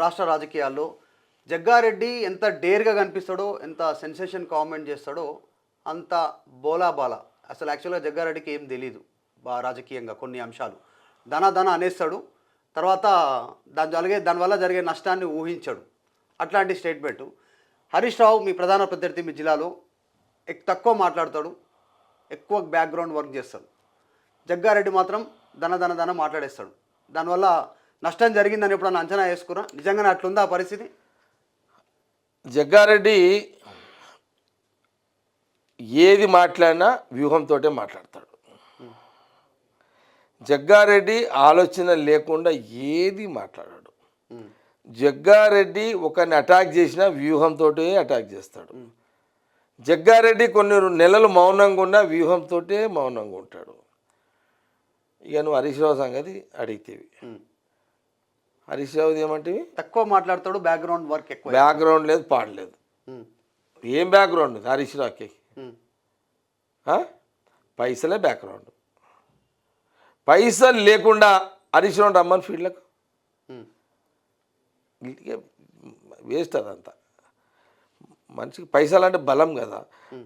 రాష్ట్ర రాజకీయాల్లో జగ్గారెడ్డి ఎంత డేర్గా కనిపిస్తాడో, ఎంత సెన్సేషన్ కామెంట్ చేస్తాడో అంత బోలాబాలా. అసలు యాక్చువల్గా జగ్గారెడ్డికి ఏం తెలీదు రాజకీయంగా కొన్ని అంశాలు. ధన అనేస్తాడు, తర్వాత దానివల్ల జరిగే నష్టాన్ని ఊహించాడు. అట్లాంటి స్టేట్మెంట్. హరీష్ రావు మీ ప్రధాన ప్రత్యర్థి మీ జిల్లాలో తక్కువ మాట్లాడతాడు, ఎక్కువ బ్యాక్గ్రౌండ్ వర్క్ చేస్తాడు. జగ్గారెడ్డి మాత్రం ధన మాట్లాడేస్తాడు. దానివల్ల నష్టం జరిగిందని ఎప్పుడన్నా అంచనా వేసుకురా? నిజంగానే అట్లుందా ఆ పరిస్థితి? జగ్గారెడ్డి ఏది మాట్లాడినా వ్యూహంతో మాట్లాడతాడు. జగ్గారెడ్డి ఆలోచన లేకుండా ఏది మాట్లాడాడు. జగ్గారెడ్డి ఒకరిని అటాక్ చేసినా వ్యూహంతో అటాక్ చేస్తాడు. జగ్గారెడ్డి కొన్ని నెలలు మౌనంగా ఉన్నా వ్యూహంతో మౌనంగా ఉంటాడు. ఇక నువ్వు హరీష్ రావు సంగతి అడిగితేవి. హరీష్ రావుది ఏమంటివి? తక్కువ మాట్లాడతాడు, బ్యాక్గ్రౌండ్ వర్క్ ఎక్కువ. బ్యాక్గ్రౌండ్ లేదు, పాడలేదు. ఏం బ్యాక్గ్రౌండ్ ఉంది హరీష్ రావుకి? పైసలే బ్యాక్గ్రౌండ్. పైసలు లేకుండా హరీష్ రావు రమ్మని ఫీల్డ్లకు వేస్ట్. అదంతా మనిషికి పైసలు అంటే బలం కదా.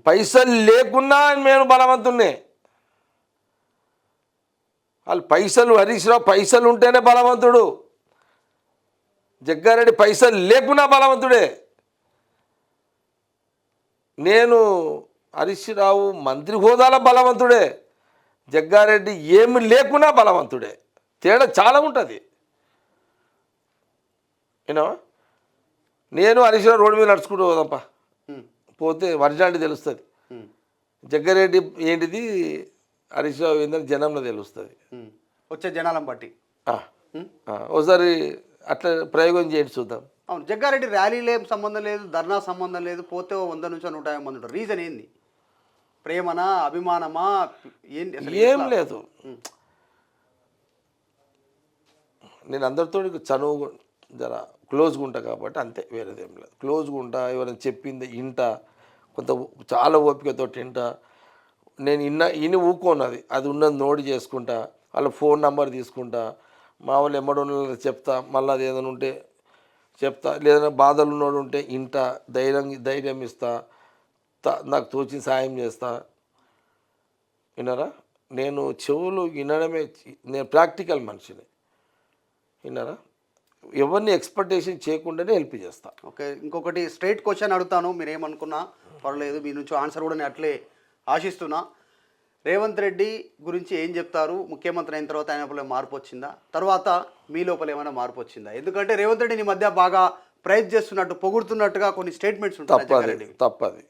పైసలు లేకున్నా నేను బలవంతున్నే. వాళ్ళు పైసలు, హరీష్ రావు పైసలు ఉంటేనే బలవంతుడు. జగ్గారెడ్డి పైసలు లేకున్నా బలవంతుడే. నేను హరీష్ రావు మంత్రి హోదాల బలవంతుడే. జగ్గారెడ్డి ఏమి లేకున్నా బలవంతుడే. తేడా చాలా ఉంటుంది. యూనో, నేను హరీష్ రావు రోడ్డు మీద నడుచుకుంటూ పోదాంపా, పోతే ఒరిజినాలిటీ తెలుస్తుంది. జగ్గారెడ్డి ఏంటిది, హరీష్ రావు ఏంటని జనంలో తెలుస్తుంది, వచ్చే జనాలను బట్టి. ఒకసారి అట్లా ప్రయోగం చేయండి చూద్దాం. అవును, జగ్గారెడ్డి ర్యాలీలో ఏం సంబంధం లేదు, ధర్నా సంబంధం లేదు, పోతే 100 నుంచి 150 మంది ఉంటారు. రీజన్ ఏంది? ప్రేమనా, అభిమానమా, ఏంటి? ఏం లేదు. నేను అందరితో చనువు జర క్లోజ్గా ఉంటా కాబట్టి అంతే, వేరేదేం లేదు. క్లోజ్గా ఉంటా, ఎవరైనా చెప్పింది ఇంట, కొంత చాలా ఓపికతో ఇంటా. నేను ఇన్ని ఊకోన్నది అది ఉన్నది నోటి చేసుకుంటా, వాళ్ళ ఫోన్ నెంబర్ తీసుకుంటా, మా వాళ్ళు ఎమ్మడున్న చెప్తా, మళ్ళీ అది ఏదైనా ఉంటే చెప్తా, లేదన్నా బాధలు ఉన్నోడు ఉంటే ఇంట ధైర్యం ఇస్తా, నాకు తోచిన సాయం చేస్తా. విన్నారా? నేను చెవులు వినడమే, నేను ప్రాక్టికల్ మనిషిని. విన్నారా? ఎవరిని ఎక్స్పెక్టేషన్ చేయకుండానే హెల్ప్ చేస్తా. ఓకే, ఇంకొకటి స్ట్రైట్ క్వశ్చన్ అడుగుతాను, మీరు ఏమనుకున్నా పర్లేదు, మీ నుంచి ఆన్సర్ కూడా నేను అట్లే ఆశిస్తున్నా. రేవంత్ రెడ్డి గురించి ఏం చెప్తారు? ముఖ్యమంత్రి అయిన తర్వాత ఆయన లోపల మార్పు వచ్చిందా? తర్వాత మీ లోపల ఏమైనా మార్పు వచ్చిందా? ఎందుకంటే రేవంత్ రెడ్డిని మధ్య బాగా ప్రైజ్ చేస్తున్నట్టు, పొగుడుతున్నట్టుగా కొన్ని స్టేట్మెంట్స్ ఉంటాయి. తప్పది.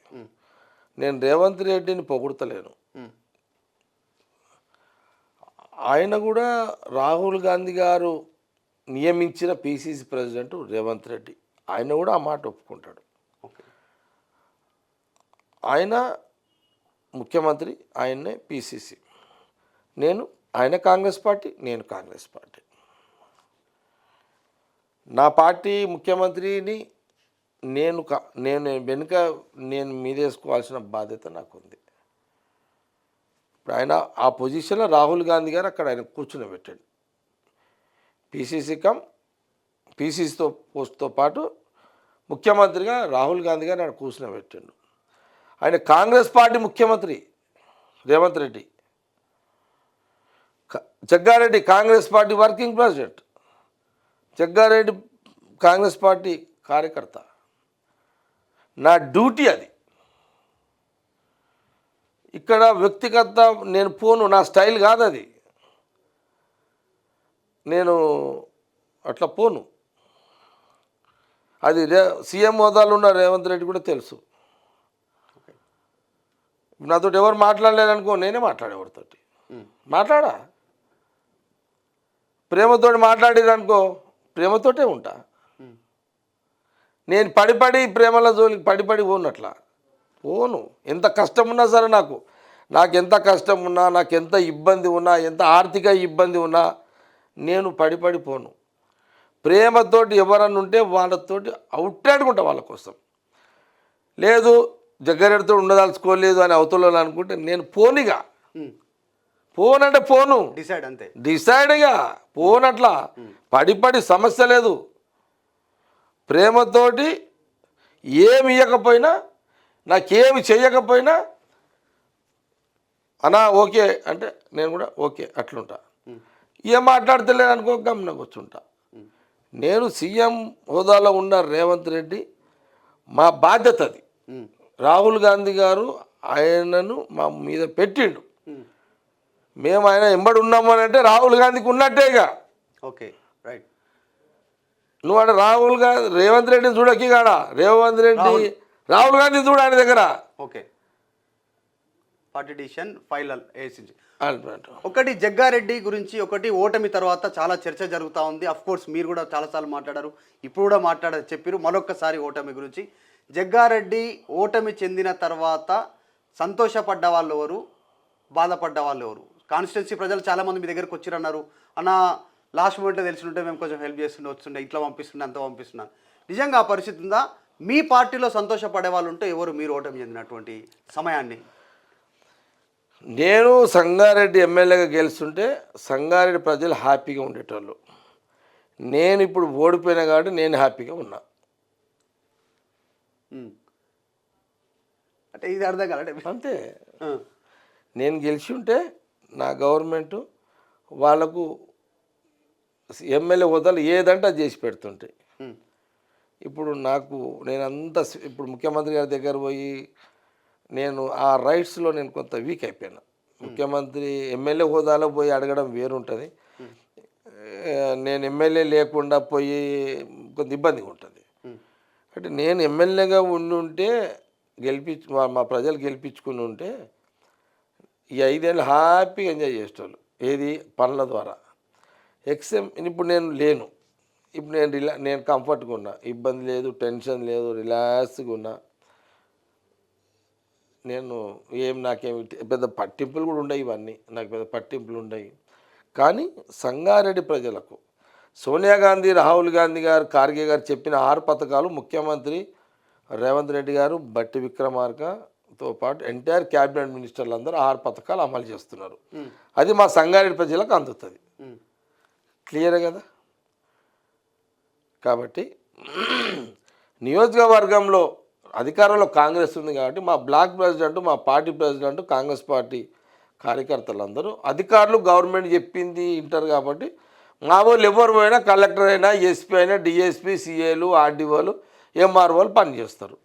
నేను రేవంత్ రెడ్డిని పొగుడతలేను. ఆయన కూడా రాహుల్ గాంధీ గారు నియమించిన పిసిసి ప్రెసిడెంట్ రేవంత్ రెడ్డి, ఆయన కూడా ఆ మాట ఒప్పుకుంటాడు. ఆయన ముఖ్యమంత్రి, ఆయన్నే పిసిసి. ఆయన కాంగ్రెస్ పార్టీ, నేను కాంగ్రెస్ పార్టీ. నా పార్టీ ముఖ్యమంత్రిని నేను వెనుక మీదేసుకోవాల్సిన బాధ్యత నాకుంది. ఇప్పుడు ఆయన ఆ పొజిషన్లో రాహుల్ గాంధీ గారు అక్కడ ఆయన కూర్చుని పెట్టాడు. పిసిసితో పోస్ట్తో పాటు ముఖ్యమంత్రిగా రాహుల్ గాంధీ గారు ఆయన కూర్చుని పెట్టాడు. ఆయన కాంగ్రెస్ పార్టీ ముఖ్యమంత్రి Revanth Reddy. Jaggareddy Congress party working president. Jaggareddy Congress party కార్యకర్త. నా డ్యూటీ అది. ఇక్కడ వ్యక్తిగత నేను పోను, నా స్టైల్ కాదు అది. నేను అట్లా పోను. అది సీఎం హోదాలో ఉన్న రేవంత్ రెడ్డి కూడా తెలుసు. నాతో ఎవరు మాట్లాడలేదనుకో, నేనే మాట్లాడేవాడితోటి మాట్లాడా. ప్రేమతో మాట్లాడేదనుకో, ప్రేమతోటే ఉంటా. నేను పడి ప్రేమల జోలికి పడి పోనట్లా పోను. ఎంత కష్టం ఉన్నా సరే, నాకు ఎంత కష్టం ఉన్నా, నాకు ఎంత ఇబ్బంది ఉన్నా, ఎంత ఆర్థిక ఇబ్బంది ఉన్నా నేను పడి పోను. ప్రేమతోటి ఎవరన్నా ఉంటే వాళ్ళతోటి అవుట్లాడుకుంటా వాళ్ళ కోసం. లేదు జగ్గారెడ్డితో ఉండదలుచుకోలేదు అని అవతల అనుకుంటే నేను పోనిగా. పోనంటే పోను, డిసైడ్ అంతే, డిసైడ్గా పోనట్లా. పడి సమస్య లేదు. ప్రేమతోటి ఏమి ఇవ్వకపోయినా నాకేమి చేయకపోయినా అన్నా ఓకే అంటే నేను కూడా ఓకే అట్లుంటా. ఏం మాట్లాడతలేను అనుకో గమ్మున కూర్చుంటా. నేను సీఎం హోదాలో ఉన్న రేవంత్ రెడ్డి మా బాధ్యత అది. రాహుల్ గాంధీ గారు ఆయనను మా మీద పెట్టిండు. మేము ఆయన ఎంబడి ఉన్నాము అని అంటే రాహుల్ గాంధీకి ఉన్నట్టేగా. Okay right. నువ్వు అంటే రాహుల్ గాంధీ రేవంత్ రెడ్డిని చూడకి కాడా, రేవంత్ రెడ్డి రాహుల్ గాంధీని చూడ ఆయన దగ్గర. ఓకే పార్టీ డిసిషన్ ఫైల్ వేసింది. అంటున్నట్టు. ఒకటి జగ్గారెడ్డి గురించి, ఒకటి ఓటమి తర్వాత చాలా చర్చ జరుగుతూ ఉంది. అఫ్ కోర్స్ మీరు కూడా చాలాసార్లు మాట్లాడారు, ఇప్పుడు కూడా చెప్పారు. మరొకసారి ఓటమి గురించి, జగ్గారెడ్డి ఓటమి చెందిన తర్వాత సంతోషపడ్డ వాళ్ళు ఎవరు, బాధపడ్డ వాళ్ళు ఎవరు? కాన్స్టిట్యున్సీ ప్రజలు చాలామంది మీ దగ్గరకు వచ్చిరన్నారు, అన్న లాస్ట్ మూమెంట్లో తెలిసినట్టే మేము కొంచెం హెల్ప్ చేస్తుండే, వస్తుండే, ఇట్లా పంపిస్తుండే, అంత పంపిస్తున్నాను. నిజంగా ఆ పరిస్థితి ఉందా? మీ పార్టీలో సంతోషపడే వాళ్ళు ఉంటే ఎవరు మీరు ఓటమి చెందినటువంటి సమయాన్ని? నేను సంగారెడ్డి ఎమ్మెల్యేగా గెలుస్తుంటే సంగారెడ్డి ప్రజలు హ్యాపీగా ఉండేటోళ్ళు. నేను ఇప్పుడు ఓడిపోయినా కాబట్టి నేను హ్యాపీగా ఉన్నా. అంటే ఇది అర్థం కాలంటే అంతే. నేను గెలిచి ఉంటే నా గవర్నమెంటు వాళ్ళకు ఎమ్మెల్యే హోదాలు ఏదంటే అది చేసి పెడుతుంటే, ఇప్పుడు నాకు నేనంతా ఇప్పుడు ముఖ్యమంత్రి గారి దగ్గర పోయి నేను ఆ రైట్స్లో నేను కొంత వీక్ అయిపోయాను. ముఖ్యమంత్రి ఎమ్మెల్యే హోదాలో పోయి అడగడం వేరుంటుంది, నేను ఎమ్మెల్యే లేకుండా పోయి కొంత ఇబ్బందిగా ఉంటుంది. అంటే నేను ఎమ్మెల్యేగా ఉంటే మా ప్రజలు గెలిపించుకుని ఉంటే ఈ 5 ఏళ్ళు హ్యాపీగా ఎంజాయ్ చేసేవాళ్ళు. ఏది పనుల ద్వారా. ఇప్పుడు నేను లేను, ఇప్పుడు నేను కంఫర్ట్గా ఉన్నా, ఇబ్బంది లేదు, టెన్షన్ లేదు, రిలాక్స్గా ఉన్నా. నేను నాకేమి పెద్ద పట్టింపులు కూడా ఉండవు, ఇవన్నీ నాకు పెద్ద పట్టింపులు ఉండవు. కానీ సంగారెడ్డి ప్రజలకు సోనియా గాంధీ, రాహుల్ గాంధీ గారు, ఖార్గే గారు చెప్పిన 6 పథకాలు ముఖ్యమంత్రి రేవంత్ రెడ్డి గారు, బట్టి విక్రమార్కతో పాటు ఎంటైర్ క్యాబినెట్ మినిస్టర్లు అందరూ 6 పథకాలు అమలు చేస్తున్నారు. అది మా సంగారెడ్డి ప్రజలకు అందుతుంది. క్లియరే కదా. కాబట్టి నియోజకవర్గంలో అధికారంలో కాంగ్రెస్ ఉంది కాబట్టి మా బ్లాక్ ప్రెసిడెంట్, మా పార్టీ ప్రెసిడెంట్, కాంగ్రెస్ పార్టీ కార్యకర్తలందరూ అధికారులు గవర్నమెంట్ చెప్పింది వింటారు. కాబట్టి మా వాళ్ళు ఎవరు పోయినా, కలెక్టర్ అయినా, ఎస్పీ అయినా, డిఎస్పీ, సిఏలు, ఆర్డీఓలు, ఎంఆర్ఓలు పని చేస్తారు.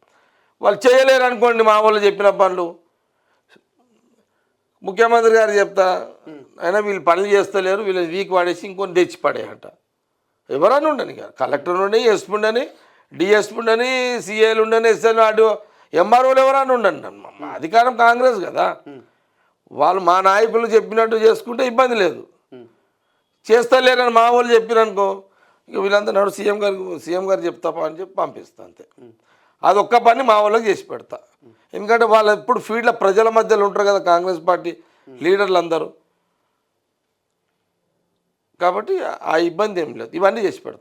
వాళ్ళు చేయలేరు అనుకోండి మా వాళ్ళు చెప్పిన పనులు, ముఖ్యమంత్రి గారు చెప్తా అయినా వీళ్ళు పనులు చేస్తలేరు, వీళ్ళని వీక్ వాడేసి ఇంకొని తెచ్చి పడేయంట. ఎవరైనా ఉండని, కలెక్టర్ ఉండని, ఎస్పీ ఉండని, డిఎస్పీ ఉండని, సిఏలు ఉండని, ఎస్ఎల్, ఆర్డీఓ, ఎంఆర్ఓలు ఎవరైనా ఉండండి. మా అధికారం కాంగ్రెస్ కదా. వాళ్ళు మా నాయకులు చెప్పినట్టు చేసుకుంటే ఇబ్బంది లేదు. చేస్తలేరని మా వాళ్ళు చెప్పిరనుకో, ఇక వీళ్ళంతా నాడు సీఎం గారు చెప్తాపా అని చెప్పి పంపిస్తా అంతే. అదొక్క పని మా వాళ్ళకి చేసి పెడతా. ఎందుకంటే వాళ్ళు ఎప్పుడు ఫీల్డ్లో ప్రజల మధ్యలో ఉంటారు కదా కాంగ్రెస్ పార్టీ లీడర్లు అందరూ. కాబట్టి ఆ ఇబ్బంది ఏం లేదు, ఇవన్నీ చేసి పెడతా.